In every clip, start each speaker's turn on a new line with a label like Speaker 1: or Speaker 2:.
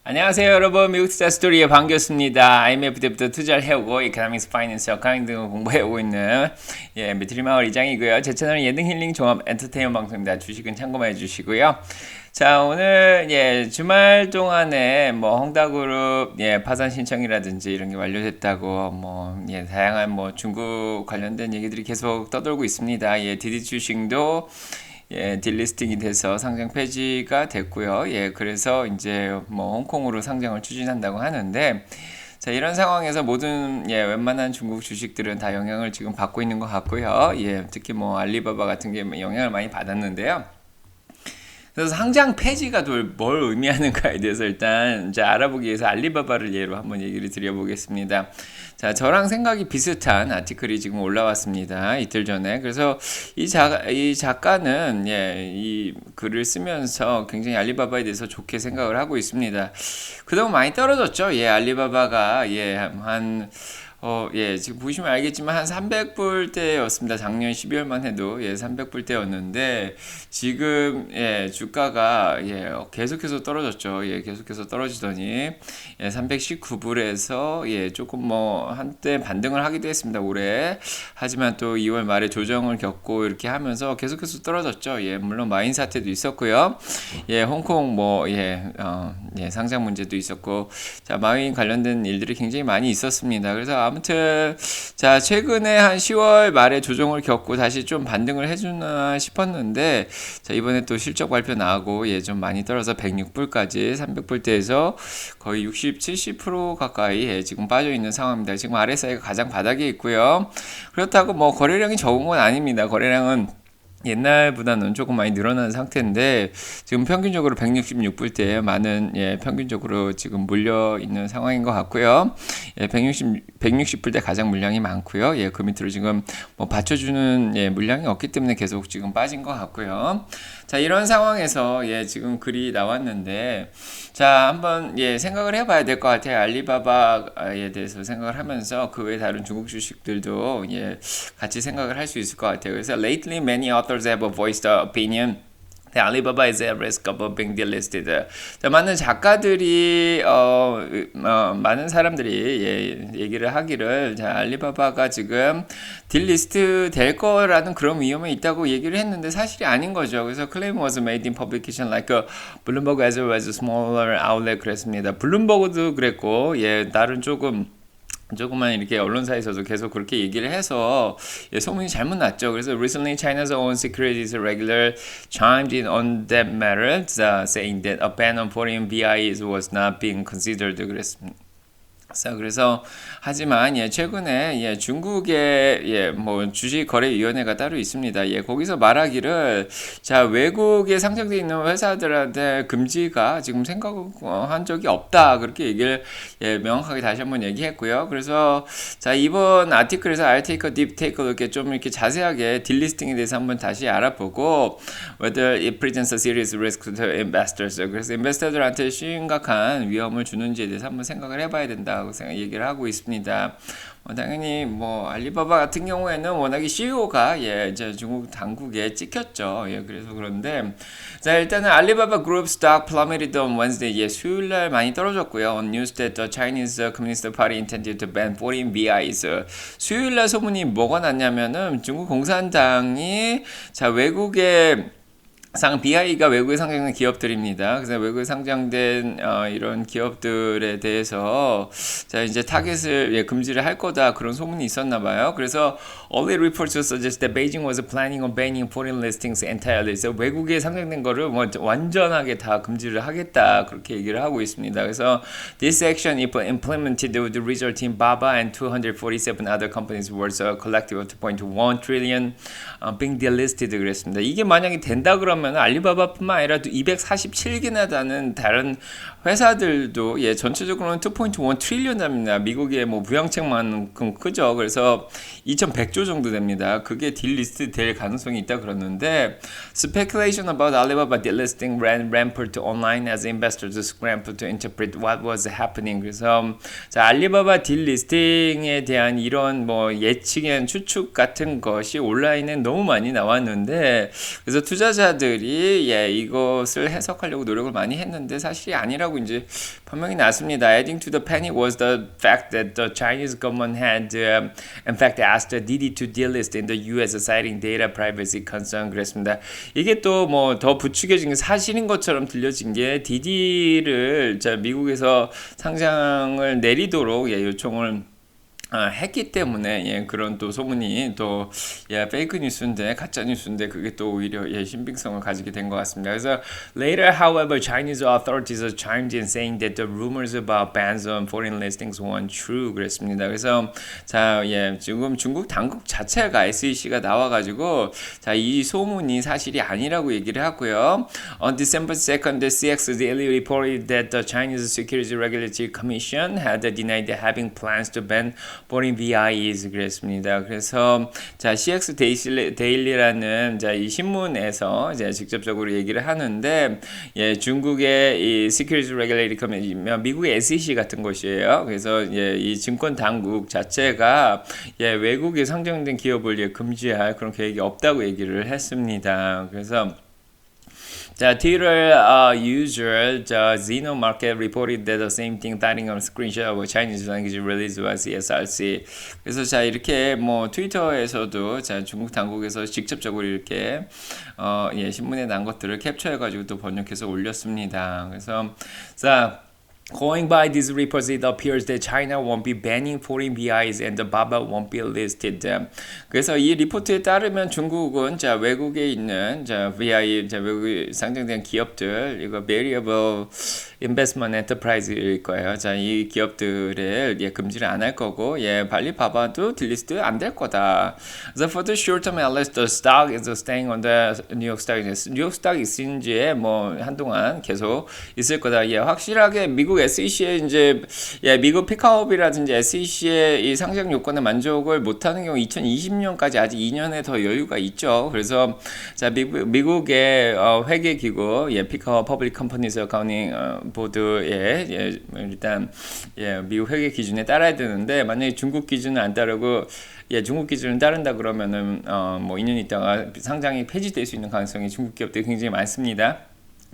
Speaker 1: 안녕하세요 여러분, 미국 투자 스토리의 반갑습니다. IMF 때부터 투자를 해오고 이코노믹스, 파이낸스, 어카운팅 등을 공부해오고 있는 미트리마을 이장이고요. 제 채널은 예능 힐링 종합 엔터테인먼트 방송입니다. 주식은 참고만 해주시고요. 자, 오늘 주말 동안에 뭐 헝다그룹 파산 신청이라든지 이런 게 완료됐다고 다양한 중국 관련된 얘기들이 계속 떠돌고 있습니다. 디디 주식도 딜리스팅이 돼서 상장 폐지가 됐고요. 그래서 이제 홍콩으로 상장을 추진한다고 하는데, 자, 이런 상황에서 모든 웬만한 중국 주식들은 다 영향을 지금 받고 있는 것 같고요. 특히 알리바바 같은 게 영향을 많이 받았는데요. 그래서 상장 폐지가 뭘 의미하는가에 대해서 일단 이제 알아보기 위해서 알리바바를 예로 한번 얘기를 드려보겠습니다. 자, 저랑 생각이 비슷한 아티클이 지금 올라왔습니다. 이틀 전에. 그래서 이 작가는 이 글을 쓰면서 굉장히 알리바바에 대해서 좋게 생각을 하고 있습니다. 그동안 많이 떨어졌죠. 알리바바가 지금 보시면 알겠지만 한 300불대였습니다. 작년 12월만 해도 300불대였는데 지금 주가가 계속해서 떨어졌죠. 계속해서 떨어지더니 319불에서 조금 한때 반등을 하기도 했습니다. 올해. 하지만 또 2월 말에 조정을 겪고 이렇게 하면서 계속해서 떨어졌죠. 물론 마인 사태도 있었고요. 홍콩 상장 문제도 있었고, 자, 마인 관련된 일들이 굉장히 많이 있었습니다. 그래서 아무튼 자, 최근에 한 10월 말에 조정을 겪고 다시 좀 반등을 해주나 싶었는데, 자, 이번에 또 실적 발표 나오고 좀 많이 떨어져 106불까지 300불대에서 거의 60, 70% 가까이 지금 빠져 있는 상황입니다. 지금 RSI가 가장 바닥에 있고요. 그렇다고 거래량이 적은 건 아닙니다. 거래량은 옛날보다는 조금 많이 늘어난 상태인데 지금 평균적으로 166불대에 많은 평균적으로 지금 물려 있는 상황인 것 같고요. 160불대 가장 물량이 많고요. 그 밑으로 지금 받쳐주는 물량이 없기 때문에 계속 지금 빠진 것 같고요. 자, 이런 상황에서 지금 글이 나왔는데, 자, 한번 생각을 해봐야 될 것 같아요. 알리바바에 대해서 생각을 하면서 그 외 다른 중국 주식들도 같이 생각을 할 수 있을 것 같아요. 그래서 lately many authors have voiced the opinion that Alibaba is at risk of being delisted. 자, 많은 작가들이 많은 사람들이 얘기를 하기를, 자, 알리바바가 지금 딜리스트 될 거라는 그런 위험이 있다고 얘기를 했는데 사실이 아닌 거죠. 그래서 claim was made in publication like Bloomberg as well as smaller outlet 그랬습니다. 블룸버그도 그랬고, 다른 조금만 이렇게 언론사에서도 계속 그렇게 얘기를 해서 소문이 잘못 났죠. 그래서 recently China's own securities regulator chimed in on that matter, saying that a ban on foreign BIs was not being considered 그랬습니다. 그래서 하지만 최근에 중국의 주식거래위원회가 따로 있습니다. 거기서 말하기를, 자, 외국에 상장되어 있는 회사들한테 금지가 지금 생각한 적이 없다, 그렇게 얘기를 명확하게 다시 한번 얘기했고요. 그래서 자, 이번 아티클에서 I take a deep take 이렇게 좀 이렇게 자세하게 딜리스팅에 대해서 한번 다시 알아보고 whether it presents a serious risk to investors, 그래서 인베스터들한테 심각한 위험을 주는지에 대해서 한번 생각을 해봐야 된다 얘기를 하고 있습니다. 당연히 알리바바 같은 경우에는 워낙에 CEO가 이제 중국 당국에 찍혔죠. 그래서 그런데, 자, 일단은 알리바바 그룹 stock plummeted on Wednesday. 수요일날 많이 떨어졌고요. On news that the Chinese Communist Party intended to ban foreign BIs. 수요일날 소문이 뭐가 났냐면은 중국 공산당이, 자, 외국의 BI가 외국에 상장된 기업들입니다. 그래서 외국에 상장된 이런 기업들에 대해서, 자, 이제 타겟을 금지를 할 거다, 그런 소문이 있었나 봐요. 그래서 early reports suggest that Beijing was planning on banning foreign listings entirely. 그래서 외국에 상장된 거를 완전하게 다 금지를 하겠다, 그렇게 얘기를 하고 있습니다. 그래서 this action if implemented would result in BABA and 247 other companies worth a collective of 2.1 trillion being delisted 그랬습니다. 이게 만약에 된다 그러면 알리바바뿐만 아니라 247개나 되는 다른 회사들도 전체적으로는 2.1 트릴리언입니다. 미국의 부양책만큼 크죠. 그래서 2,100조 정도 됩니다. 그게 딜리스트 될 가능성이 있다 그러는데, speculation about Alibaba delisting ran rampant online as investors scrambled to interpret what was happening. 그래서 자, 알리바바 딜리스팅에 대한 이런 예측엔 추측 같은 것이 온라인에 너무 많이 나왔는데, 그래서 투자자들 기업들이 이것을 해석하려고 노력을 많이 했는데 사실이 아니라고 이제 분명히 났습니다. Adding to the panic was the fact that the Chinese government had in fact asked Didi to delist in the US citing data privacy concern. 그랬습니다. 이게 또 뭐 더 부추겨진 게 사실인 것처럼 들려진 게 디디를 미국에서 상장을 내리도록 요청을 했기 때문에 그런 또 소문이 또 페이크 뉴스인데 가짜 뉴스인데 그게 또 오히려 신빙성을 가지게 된 것 같습니다. 그래서 later, however, Chinese authorities chimed in saying that the rumors about bans on foreign listings weren't true. 그랬습니다. 그래서 지금 중국 당국 자체가 SEC가 나와가지고 이 소문이 사실이 아니라고 얘기를 하고요. On December 2nd, the CX Daily reported that the Chinese Securities Regulatory Commission had denied having plans to ban foreign VIEs. 그랬습니다. 그래서 CX 데일리라는 이 신문에서 직접적으로 얘기를 하는데 중국의 이 Securities Regulatory Commission, 미국의 SEC 같은 것이에요. 그래서 이 증권 당국 자체가 외국에 상장된 기업을 금지할 그런 계획이 없다고 얘기를 했습니다. 그래서 Twitter user Zeno Market reported that the same thing, citing a screenshot of a Chinese language release by CSRC. 그래서 이렇게 뭐 트위터에서도 중국 당국에서 직접적으로 이렇게 신문에 난 것들을 캡처해가지고 또 번역해서 올렸습니다. 그래서 going by these reports, it appears that China won't be banning foreign VIs and the BABA won't be listed. 그래서 이 리포트에 따르면 중국은 외국에 있는 VI, 외국에 상장된 기업들, 이거 variable investment enterprise일 거예요. 이 기업들을 금지를 안 할 거고, 발리바바도 딜리스트 안 될 거다. So for the short term, at least the stock is staying on the New York Stock Exchange. 뉴욕 스탁 익스체인지에 뭐 한동안 계속 있을 거다. 확실하게 미국 SEC의 이제 미국 피카업이라든지 SEC의 이 상장 요건에 만족을 못하는 경우 2020년까지 아직 2년의 더 여유가 있죠. 그래서 미국의 회계기구 피카업 퍼블릭 컴퍼니스 어카운팅 보드에 일단 미국 회계 기준에 따라야 되는데 만약에 중국 기준을 안 따르고 중국 기준을 따른다 그러면은 뭐 2년 있다가 상장이 폐지될 수 있는 가능성이 중국 기업들이 굉장히 많습니다.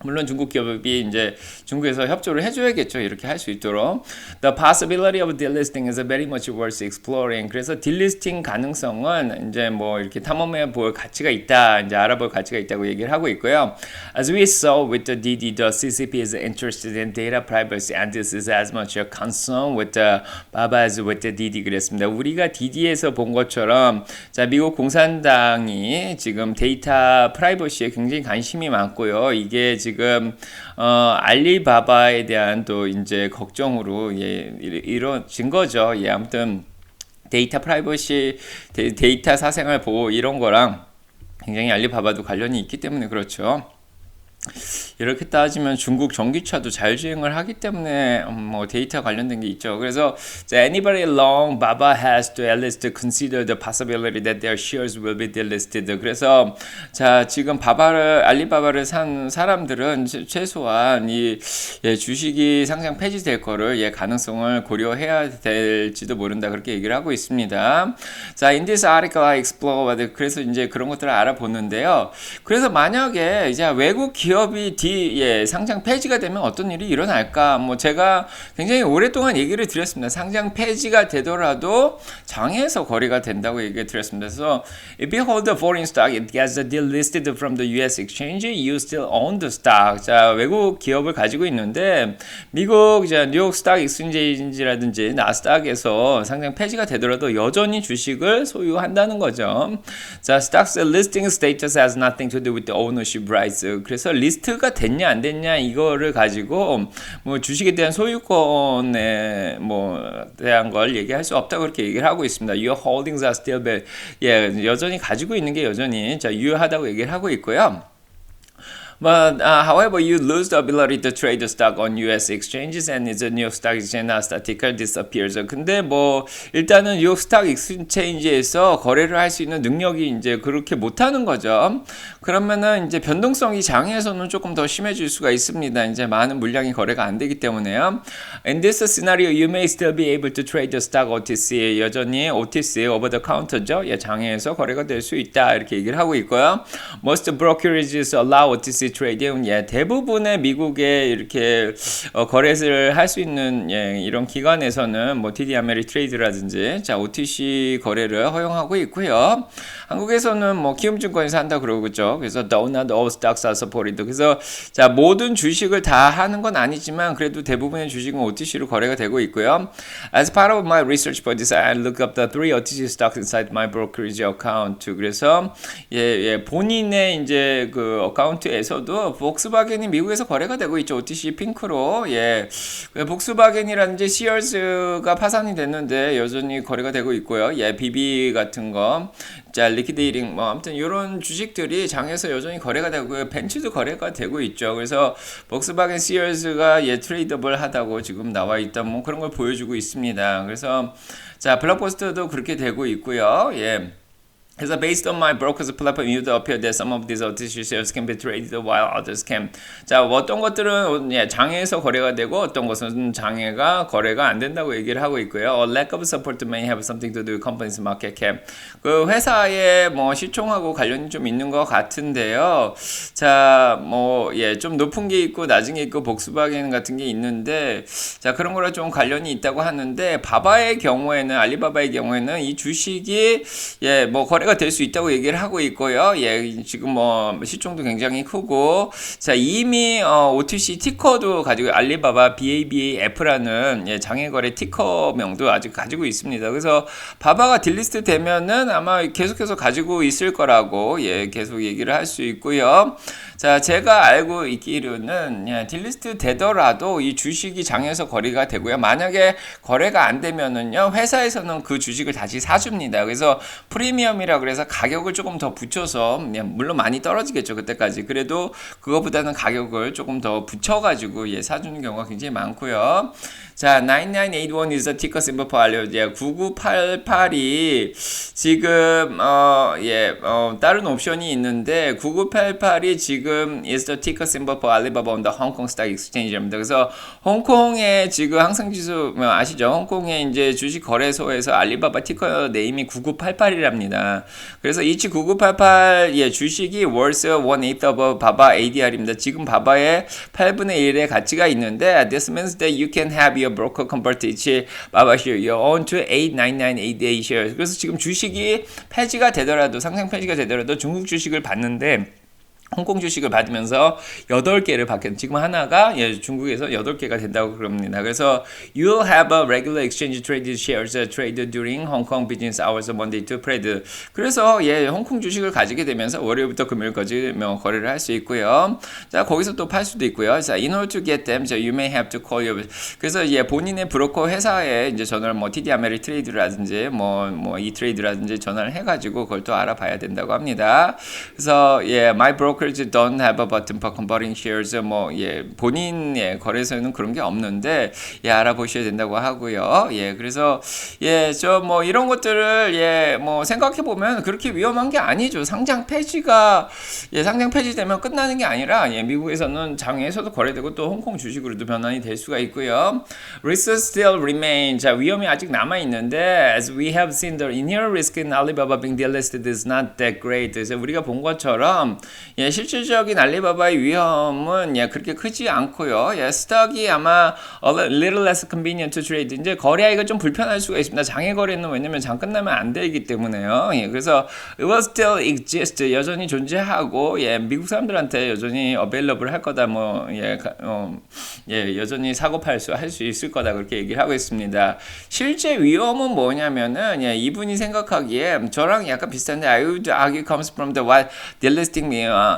Speaker 1: 물론 중국 기업이 이제 중국에서 협조를 해줘야겠죠. 이렇게 할 수 있도록. The possibility of delisting is very much worth exploring. 그래서 딜리스팅 가능성은 이제 뭐 이렇게 탐험해 볼 가치가 있다, 이제 알아볼 가치가 있다고 얘기를 하고 있고요. As we saw with the DD, the CCP is interested in data privacy, and this is as much a concern with the BABA as with the DD. 그랬습니다. 우리가 DD에서 본 것처럼 미국 공산당이 지금 데이터 프라이버시에 굉장히 관심이 많고요. 이게 지금 알리바바에 대한 또 이제 걱정으로 이루어진 거죠. 아무튼 데이터 프라이버시, 데이터 사생활 보호 이런 거랑 굉장히 알리바바도 관련이 있기 때문에 그렇죠. 이렇게 따지면 중국 전기차도 자율주행을 하기 때문에 뭐 데이터 관련된 게 있죠. 그래서 anybody along Baba has to at least consider the possibility that their shares will be delisted. 그래서 지금 알리바바를 산 사람들은 최소한 이 주식이 상장 폐지될 거를 가능성을 고려해야 될지도 모른다 그렇게 얘기를 하고 있습니다. in this article I explore 그래서 이제 그런 것들을 알아보는데요. 그래서 만약에 이제 외국 기업이 상장 폐지가 되면 어떤 일이 일어날까? 뭐 제가 굉장히 오랫동안 얘기를 드렸습니다. 상장 폐지가 되더라도 장에서 거래가 된다고 얘기를 드렸습니다. 그래서 if you hold a foreign stock, it gets delisted from the US exchange, you still own the stock. 외국 기업을 가지고 있는데 미국 뉴욕 스탁 익스체인지라든지 나스닥에서 상장 폐지가 되더라도 여전히 주식을 소유한다는 거죠. stocks listing status has nothing to do with the ownership rights. 그래서 리스트가 됐냐 안 됐냐 이거를 가지고 뭐 주식에 대한 소유권에 뭐 대한 걸 얘기할 수 없다고 그렇게 얘기를 하고 있습니다. Your holdings are still valid. 여전히 가지고 있는 게 여전히 유효하다고 얘기를 하고 있고요. But however, you lose the ability to trade the stock on U.S. exchanges and its New York Stock Exchange Nasdaq ticker disappears. 근데 뭐 일단은 뉴욕 스탁 익스체인지에서 거래를 할 수 있는 능력이 이제 그렇게 못하는 거죠. 그러면은 이제 변동성이 장에서는 조금 더 심해질 수가 있습니다. 이제 많은 물량이 거래가 안 되기 때문에요. In this scenario, you may still be able to trade the stock OTC. 여전히 OTC, over the counter죠. 예, 장에서 거래가 될 수 있다 이렇게 얘기를 하고 있고요. Most brokerages allow OTC trading. 예, 대부분의 미국의 이렇게 거래를 할 수 있는 예, 이런 기관에서는 뭐 TD 아메리트레이드라든지 자 OTC 거래를 허용하고 있고요. 한국에서는 뭐 키움증권에서 한다 그러죠. 그래서 though not all stocks are supported. 그래서 자 모든 주식을 다 하는 건 아니지만 그래도 대부분의 주식은 OTC로 거래가 되고 있고요. As part of my research for this, I look up the 3 OTC stocks inside my brokerage account. 그래서 예, 본인의 이제 그 어카운트에서도 복스바겐이 미국에서 거래가 되고 있죠. OTC 핑크로. 예. 복스바겐이라든지 시어즈가 파산이 됐는데 여전히 거래가 되고 있고요. 예, BB 같은 거. 자, 리퀴데이팅 뭐 아무튼 이런 주식들이 장에서 여전히 거래가 되고요. 벤츠도 거래가 되고 있죠. 그래서 복스바겐 시어즈가 예, 트레이더블 하다고 지금 나와 있다. 뭐 그런 걸 보여주고 있습니다. 그래서 자, 블록버스터도 그렇게 되고 있고요. 예. 그래서 based on my broker's platform, it would appear that some of these OTC shares can be traded while others can. 자, 어떤 것들은 예, 장에서 거래가 되고 어떤 것은 장애가 거래가 안 된다고 얘기를 하고 있고요. A lack of support may have something to do with company's market cap. 그 회사의 뭐 시총하고 관련이 좀 있는 것 같은데요. 자, 뭐 예, 좀 높은 게 있고 낮은 게 있고 복스바겐 같은 게 있는데 자, 그런 거랑 좀 관련이 있다고 하는데 바바의 경우에는 알리바바의 경우에는 이 주식이 예, 뭐 거래가 될 수 있다고 얘기를 하고 있고요. 예, 지금 뭐 시총도 굉장히 크고 자 이미 OTC 티커도 가지고 알리바바 BABAF라는 예, 장외거래 티커명도 아직 가지고 있습니다. 그래서 바바가 딜리스트 되면은 아마 계속해서 가지고 있을 거라고 예, 계속 얘기를 할 수 있고요. 자, 제가 알고 있기로는 예, 딜리스트 되더라도 이 주식이 장에서 거래가 되고요. 만약에 거래가 안 되면은요, 회사에서는 그 주식을 다시 사줍니다. 그래서 프리미엄이라 그래서 가격을 조금 더 붙여서 예, 물론 많이 떨어지겠죠 그때까지. 그래도 그거보다는 가격을 조금 더 붙여가지고 예, 사주는 경우가 굉장히 많고요. 자, 9981 is the ticker symbol for 알려줘. 9988이 지금 다른 옵션이 있는데 9988이 지금 is the ticker symbol for Alibaba on the Hong Kong Stock Exchange입니다. 그래서 홍콩의 지금 항상지수 아시죠? 홍콩의 이제 주식 거래소에서 알리바바 티커 네임이 9988이랍니다. 그래서 이치 9988 예, 주식이 worth 1/8 of 바바 ADR입니다. 지금 바바의 8분의 1의 가치가 있는데 this means that you can have your broker convert each 바바 share your own to 89988 shares. 그래서 지금 주식이 폐지가 되더라도 상장 폐지가 되더라도 중국 주식을 받는데 홍콩 주식을 받으면서 8개를 받겠는 지금 하나가 예, 중국에서 8개가 된다고 그럽니다. 그래서 you have a regular exchange traded shares traded during Hong Kong business hours Monday to Friday. 그래서 예, 홍콩 주식을 가지게 되면서 월요일부터 금요일까지 거래를 할 수 있고요. 자, 거기서 또 팔 수도 있고요. 자, in order to get them, you may have to call your 그래서 예, 본인의 브로커 회사에 이제 전화를 뭐 TD 아메리트레이드라든지 뭐 이트레이드라든지 전화를 해 가지고 그걸 또 알아봐야 된다고 합니다. 그래서 예, my broker don't have a button for converting shares. 예, 본인의 거래소에는 그런 게 없는데, 예, 알아보셔야 된다고 하고요. 예, 그래서, 예, 이런 것들을, 예, 생각해보면 그렇게 위험한 게 아니죠. 상장 폐지되면 끝나는 게 아니라, 예, 미국에서는 장에서도 거래되고 또 홍콩 주식으로도 변환이 될 수가 있고요. Risks still remain. 자, 위험이 아직 남아있는데, as we have seen, the inherent risk in Alibaba being delisted is not that great. 그래서 우리가 본 것처럼, 예, 실질적인 알리바바의 위험은 예, 그렇게 크지 않고요. 예, 스톡이 아마 a little less convenient to trade. 이제 거래하기가 좀 불편할 수가 있습니다. 장외 거래는 왜냐면 장 끝나면 안 되기 때문에요. 예, 그래서 it will still exist. 여전히 존재하고 예, 미국 사람들한테 여전히 available 할 거다. 여전히 사고 팔수 할 수 있을 거다. 그렇게 얘기를 하고 있습니다. 실제 위험은 뭐냐면은 예, 이분이 생각하기에 저랑 약간 비슷한데 I would argue comes from the delisting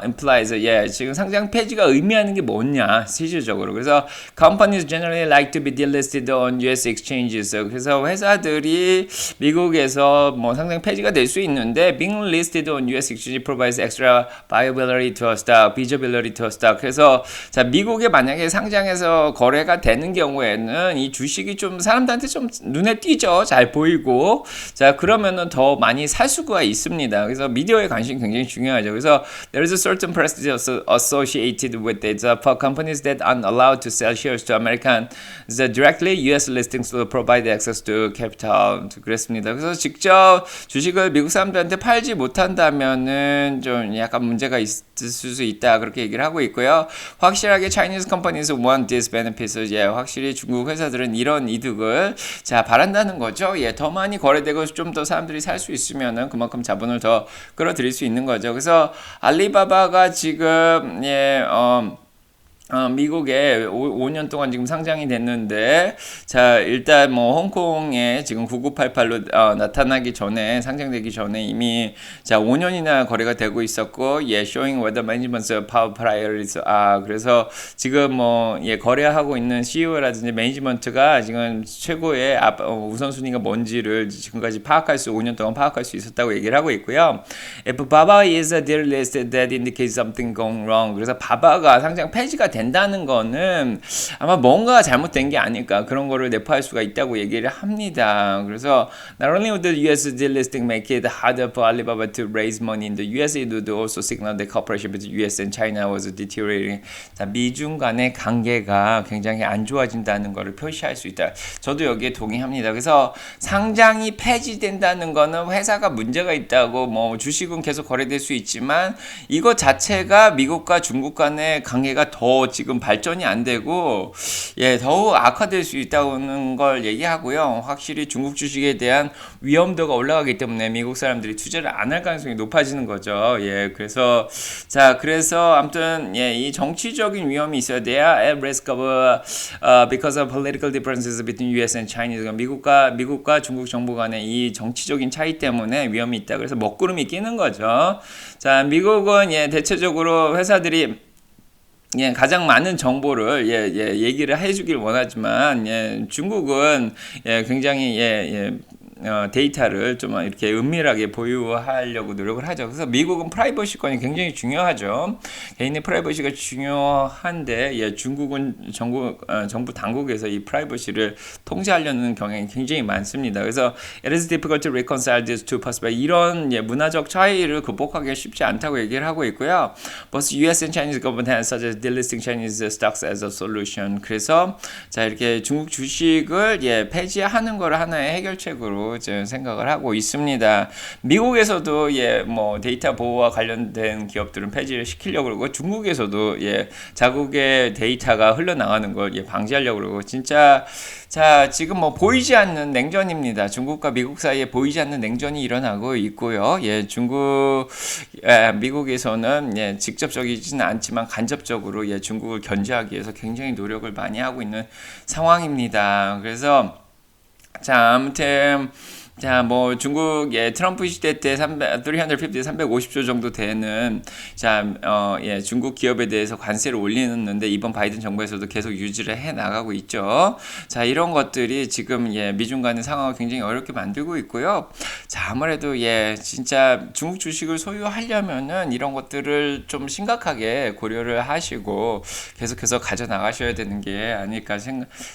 Speaker 1: implies 지금 상장 폐지가 의미하는 게 뭐냐 실질적으로. 그래서 companies generally like to be delisted on US exchanges. 그래서 회사들이 미국에서 뭐 상장 폐지가 될 수 있는데 being listed on US exchange provides extra viability to a stock, visibility to a stock. 그래서 자 미국에 만약에 상장해서 거래가 되는 경우에는 이 주식이 좀 사람들한테 좀 눈에 띄죠. 잘 보이고. 자 그러면은 더 많이 살 수가 있습니다. 그래서 미디어의 관심이 굉장히 중요하죠. 그래서 there is a certain prestige associated with it. For companies that aren't allowed to sell shares to Americans directly, US listings will provide access to capital. 그랬습니다. 그래서 직접 주식을 미국 사람들한테 팔지 못한다면은 좀 약간 문제가 있을 수 있다. 그렇게 얘기를 하고 있고요. 확실하게 Chinese companies want these benefits. 확실히 중국 회사들은 이런 이득을 자 바란다는 거죠. 더 많이 거래되고 좀 더 사람들이 살 수 있으면은 그만큼 자본을 더 끌어들일 수 있는 거죠. 그래서 알리바바가 지금 미국에 5년 동안 지금 상장이 됐는데, 자, 일단 뭐, 홍콩에 지금 9988로 나타나기 전에, 상장되기 전에 이미, 자, 5년이나 거래가 되고 있었고, showing whether management's power priorities. 그래서 지금 뭐, 거래하고 있는 CEO라든지 매니지먼트가 지금 최고의 우선순위가 뭔지를 지금까지 5년 동안 파악할 수 있었다고 얘기를 하고 있고요. If BABA is a deal list that indicates something going wrong. 그래서 바바가 상장 폐지가 된다는 거는 아마 뭔가 잘못된 게 아닐까 그런 거를 내포할 수가 있다고 얘기를 합니다. 그래서 not only would the US delisting make it harder for Alibaba to raise money in the US, it would also signal the cooperation between US and China was deteriorating. 자, 미중 간의 관계가 굉장히 안 좋아진다는 거를 표시할 수 있다. 저도 여기에 동의합니다. 그래서 상장이 폐지된다는 거는 회사가 문제가 있다고 뭐 주식은 계속 거래될 수 있지만 이거 자체가 미국과 중국 간의 관계가 더 지금 발전이 안 되고 더욱 악화될 수 있다는 걸 얘기하고요. 확실히 중국 주식에 대한 위험도가 올라가기 때문에 미국 사람들이 투자를 안 할 가능성이 높아지는 거죠. 그래서 아무튼 이 정치적인 위험이 있어야 돼요. At risk of because of political differences between US and China. 미국과 중국 정부 간의 이 정치적인 차이 때문에 위험이 있다. 그래서 먹구름이 끼는 거죠. 자, 미국은 대체적으로 회사들이 가장 많은 정보를 얘기를 해주길 원하지만 중국은 굉장히 데이터를 좀 이렇게 은밀하게 보유하려고 노력을 하죠. 그래서 미국은 프라이버시권이 굉장히 중요하죠. 개인의 프라이버시가 중요한데 중국은 정부 당국에서 이 프라이버시를 통제하려는 경향이 굉장히 많습니다. 그래서 it is difficult to reconcile these two perspectives. 이런 문화적 차이를 극복하기가 쉽지 않다고 얘기를 하고 있고요. Both US and Chinese government has suggested delisting Chinese stocks as a solution. 그래서 자 이렇게 중국 주식을 폐지하는 걸 하나의 해결책으로 생각을 하고 있습니다. 미국에서도 뭐 데이터 보호와 관련된 기업들은 폐지를 시키려고 그러고 중국에서도 자국의 데이터가 흘러나가는 걸 방지하려고 그러고 진짜 자 지금 뭐 보이지 않는 냉전입니다. 중국과 미국 사이에 보이지 않는 냉전이 일어나고 있고요. 미국에서는 직접적이지는 않지만 간접적으로 중국을 견제하기 위해서 굉장히 노력을 많이 하고 있는 상황입니다. 그래서 자, 아무튼 자, 뭐 중국 트럼프 시대 때 350조 정도 되는 중국 기업에 대해서 관세를 올리는데 이번 바이든 정부에서도 계속 유지를 해 나가고 있죠. 자, 이런 것들이 지금 미중 간의 상황을 굉장히 어렵게 만들고 있고요. 자, 아무래도 진짜 중국 주식을 소유하려면은 이런 것들을 좀 심각하게 고려를 하시고 계속해서 가져 나가셔야 되는 게 아닐까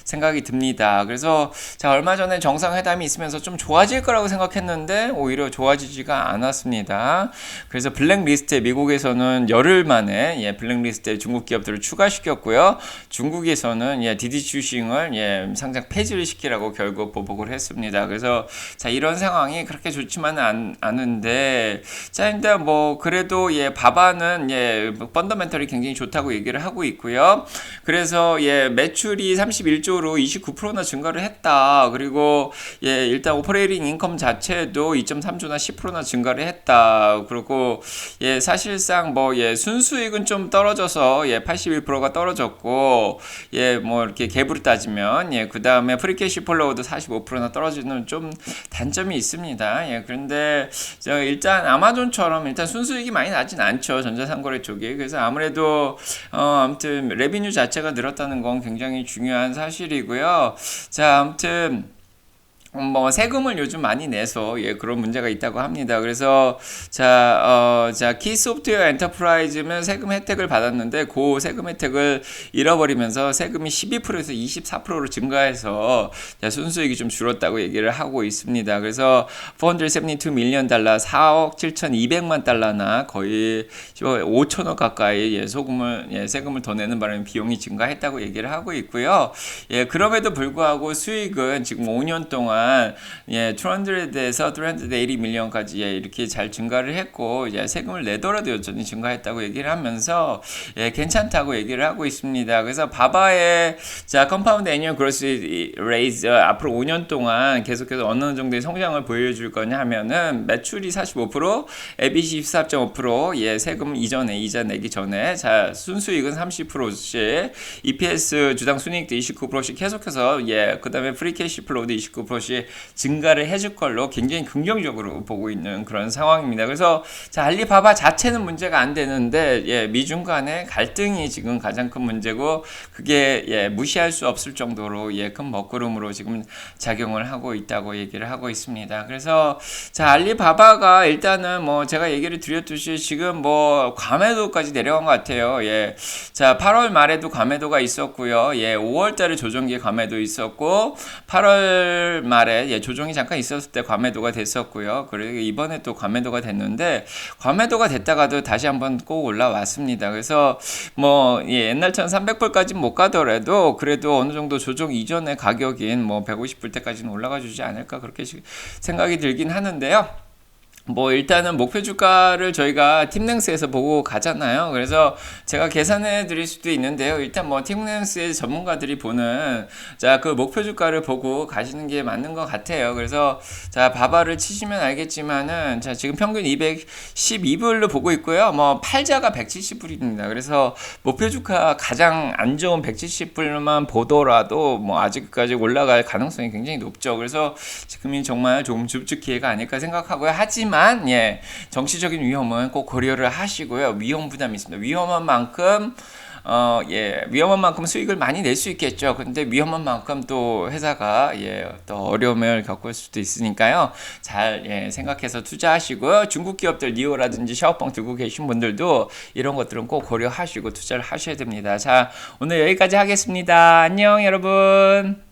Speaker 1: 생각이 듭니다. 그래서 자, 얼마 전에 정상회담이 있으면서 좀 좋아질 거라고 생각했는데 오히려 좋아지지가 않았습니다. 그래서 블랙리스트에 미국에서는 열흘 만에 블랙리스트에 중국 기업들을 추가시켰고요. 중국에서는 디디추싱을 상장 폐지를 시키라고 결국 보복을 했습니다. 그래서 자 이런 상황이 그렇게 좋지만은 않은데 자 일단 뭐 그래도 바바는 펀더멘털이 굉장히 좋다고 얘기를 하고 있고요. 그래서 매출이 31조로 29%나 증가를 했다. 그리고 일단 오퍼레이팅 트레이딩 인컴 자체도 2.3조나 10%나 증가를 했다. 그리고 예, 사실상 뭐 예, 순수익은 좀 떨어져서 예, 81%가 떨어졌고 예, 뭐 이렇게 갭으로 따지면 예, 그다음에 프리캐시 플로우도 45%나 떨어지는 좀 단점이 있습니다. 예, 그런데 일단 아마존처럼 일단 순수익이 많이 나진 않죠. 전자상거래 쪽이. 그래서 아무래도 아무튼 레비뉴 자체가 늘었다는 건 굉장히 중요한 사실이고요. 자, 아무튼 뭐 세금을 요즘 많이 내서 예 그런 문제가 있다고 합니다. 그래서 자 키소프트웨어 엔터프라이즈면 세금 혜택을 받았는데 그 세금 혜택을 잃어버리면서 세금이 12%에서 24%로 증가해서 순수익이 좀 줄었다고 얘기를 하고 있습니다. 그래서 472 밀리언 달러 4억 7,200만 달러나 거의 5천억 가까이 세금을 더 내는 바람에 비용이 증가했다고 얘기를 하고 있고요. 예 그럼에도 불구하고 수익은 지금 5년 동안 예, 200에서 380 밀리언까지 예, 이렇게 잘 증가를 했고 예, 세금을 내더라도 여전히 증가했다고 얘기를 하면서 예, 괜찮다고 얘기를 하고 있습니다. 그래서 바바의 컴파운드 애니얼 그로스 레이즈 앞으로 5년 동안 계속해서 어느 정도의 성장을 보여줄 거냐 하면은 매출이 45%, EBIT 14.5%, 예, 세금 이전에 이자 내기 전에 순수익은 30%씩, EPS 주당 순이익도 29%씩 계속해서 예, 그다음에 프리캐시 플로우도 29%씩 증가를 해줄 걸로 굉장히 긍정적으로 보고 있는 그런 상황입니다. 그래서 알리바바 자체는 문제가 안 되는데 예, 미중 간의 갈등이 지금 가장 큰 문제고 그게 예, 무시할 수 없을 정도로 예, 큰 먹구름으로 지금 작용을 하고 있다고 얘기를 하고 있습니다. 그래서 알리바바가 일단은 뭐 제가 얘기를 드렸듯이 지금 뭐 과매도까지 내려간 것 같아요. 예. 8월 말에도 과매도가 있었고요. 예, 5월 달에 조정기에 과매도 있었고 8월 말에 예, 조정이 잠깐 있었을 때 과매도가 됐었고요. 그리고 이번에 또 과매도가 됐는데 과매도가 됐다가도 다시 한번 꼭 올라왔습니다. 그래서 뭐 예, 옛날처럼 300불까지는 못 가더라도 그래도 어느 정도 조정 이전의 가격인 뭐 150불 때까지는 올라가 주지 않을까 그렇게 생각이 들긴 하는데요. 뭐 일단은 목표 주가를 저희가 팀랭스에서 보고 가잖아요. 그래서 제가 계산해 드릴 수도 있는데요. 일단 뭐 팀랭스의 전문가들이 보는 그 목표 주가를 보고 가시는 게 맞는 것 같아요. 그래서 바바를 치시면 알겠지만은 지금 평균 212불로 보고 있고요. 뭐 팔자가 170불입니다. 그래서 목표 주가 가장 안 좋은 170불만 보더라도 뭐 아직까지 올라갈 가능성이 굉장히 높죠. 그래서 지금이 정말 조금 줍줍 기회가 아닐까 생각하고요. 하지만 예, 정치적인 위험은 꼭 고려를 하시고요. 위험 부담이 있습니다. 위험한 만큼 수익을 많이 낼 수 있겠죠. 근데 위험한 만큼 또 회사가 또 어려움을 겪을 수도 있으니까요. 잘 생각해서 투자하시고요. 중국 기업들 니오라든지 샤오펑 들고 계신 분들도 이런 것들은 꼭 고려하시고 투자를 하셔야 됩니다. 자, 오늘 여기까지 하겠습니다. 안녕 여러분.